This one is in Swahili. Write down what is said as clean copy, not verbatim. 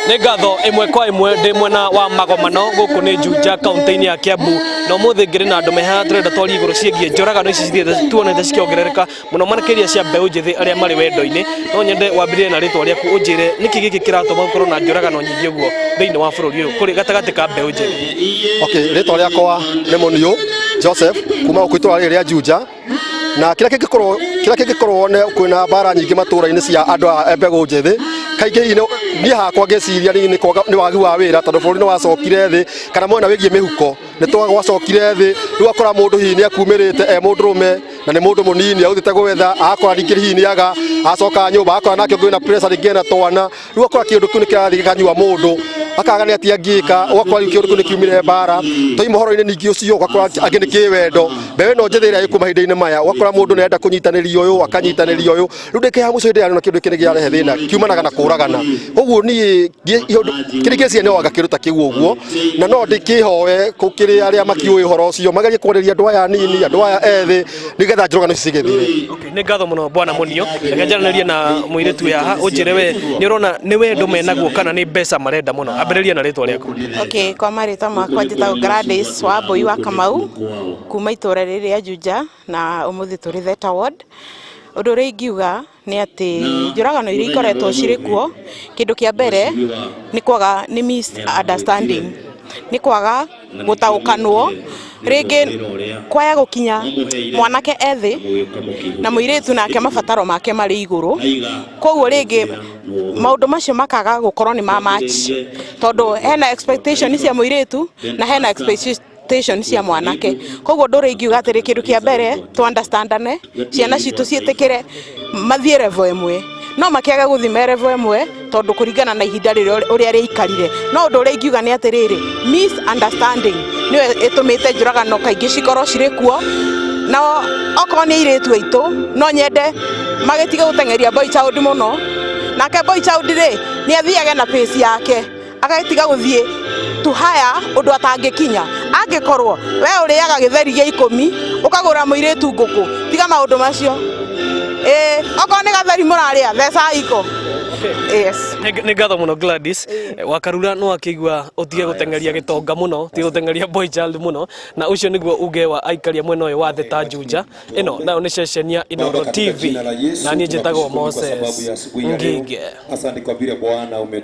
Nĩ ngatho ĩmwe kwa ĩmwe ndĩ mwena wa Magomano gũkũ nĩ Juja kaunti-inĩ ya Kiambu na ũmũthĩ ngĩrĩ na andũ mehaha tũrenda twarie igũrũ ciĩgiĩ njũragano ici cithiĩte tuonete cikĩongerereka mũno makĩria cia mbeũ njĩthĩ arĩa marĩ wendo-inĩ. No nyende wambĩrĩrie na rĩtwa rĩaku ũnjĩre nĩkĩ gĩkĩ kĩratũma gũkorwo na njũragano nyingĩ ũguo thĩinĩ wa bũrũri ũyũ kũrĩ gatagatĩ ka mbeũ njĩthĩ? Rĩtwa rĩakwa nĩ Mũniũ Joseph kuma gũkũ itũũra rĩrĩ rĩa Juja, na kĩrĩa kĩngĩkorwo kwĩna mbara nyingĩ matũũra-inĩ cia andũ a mbeũ njĩthĩ kaingĩ niĩ hakwa ngĩciria nĩ wagi wa wĩra, tondũ bũrũri nĩ wacokire thĩ, kana mwena wĩgiĩ mĩhuko nĩ twacokire thĩ. Rĩu akora mũndũ hihi nĩ akumĩrĩte mũndũrũme na nĩ mũndũ mũnini aũthĩte gwetha, akora rĩngĩ hihi nĩ aga acoka nyũmba akora nake ũngĩ wĩna pressure rĩngĩ ena twana, rĩu akora kĩũndũ kĩu nĩ kĩrathiĩ gĩkanyua mũndũ akaga nĩ atĩa angĩka, ũgakora rĩu kĩũndũ kĩu nĩ kiumire mbara. Twaima ũhoro-inĩ ningĩ ũcio ũgakora angĩ nĩ kĩwendo, mbeũ ĩno njĩthĩ ĩrĩa ĩkuo mahinda-inĩ maya, ũgakora mũndũ nĩ arenda kũnyitanĩria ũyũ akanyitanĩria ũyũ, rĩu ndĩkĩ ya mũico hĩndĩ ĩrĩa kĩũndũ kĩu nĩ kĩarehe thĩna kiumanaga na kũragana. Ũguo niĩ kĩrĩ kĩciria nĩ waga kĩruta kĩu ũguo, na no ndĩkĩhoe kũkĩrĩ arĩa makiũĩ ũhoro ũcio magerie kwarĩria andũ aya nini, andũ aya ethĩ, nĩgetha njũragano ici cigĩthire. Nĩ ngatho mũno bwana Mũniũ, reke njaranĩrie na mũirĩtu haha ũnjĩre we nĩ ũrona nĩ wendo menaguo kana nĩ mbeca marenda mũno? Ambĩrĩria na rĩtwa rĩaku. Kwa marĩtwa makwa njĩtagwo Gladys Wambui wa Kamau kuma itũũra rĩrĩ rĩa Juja, na ũmũthĩ tũrĩ Theta Ward. Ũndũ ũrĩa ingiuga nĩ atĩ njũragano iria ikoretwo cirĩ kuo, kĩndũ kĩa mbere nĩ misunderstanding, nĩ kwaga gũtaũkanwo. Rĩngĩ kwaya gũkinya mwanake ethĩ na mũirĩtu nake mabataro make marĩ igũrũ, koguo rĩngĩ maũndũ macio makaga gũkorwo nĩ ma match, tondũ hena expectation cia mũirĩtu na hena expectation cia mwanake. Koguo ũndũ ũrĩa ingiuga atĩrĩ, kĩndũ kĩa mbere to understandane, ciana citũ ciĩtĩkĩre mathiĩ level ĩmwe, no makĩaga gũthiĩ me level ĩmwe tondũ kũringana na ihinda ũrĩa rĩikarire. No ũndũ ũrĩa ingiuga nĩ atĩrĩrĩ, misunderstanding nĩyo ĩtũmĩte njũragano kaingĩ cikorwo cirĩ kuo, na okorwo nĩ airĩtu aitũ no nyende magĩtiga gũteng'eria boy child mũno. Nake boy child rĩ nĩ athiage na pace yake, agatiga gũthiĩ to higher ũndũ atangĩkinya. Angĩkorwo we ũrĩaga gĩtheri gĩa 10 ũkagũra mũirĩtu ngũkũ, tiga maũndũ macio. Okorwo nĩ gatheri mũrarĩa theca iko. Yes. Nĩ ngatho mũno Gladys. Wakarura no akĩigua ũtige gũteng'eria gĩtonga mũno, ti gũteng'eria boy child mũno, na ũcio nĩguo uge wa aikaria mwena ũyũ wa Theta Juja. Ĩno nayo nĩ ceceni ya Inooro TV na niĩ njĩtagwo Moses Ngige.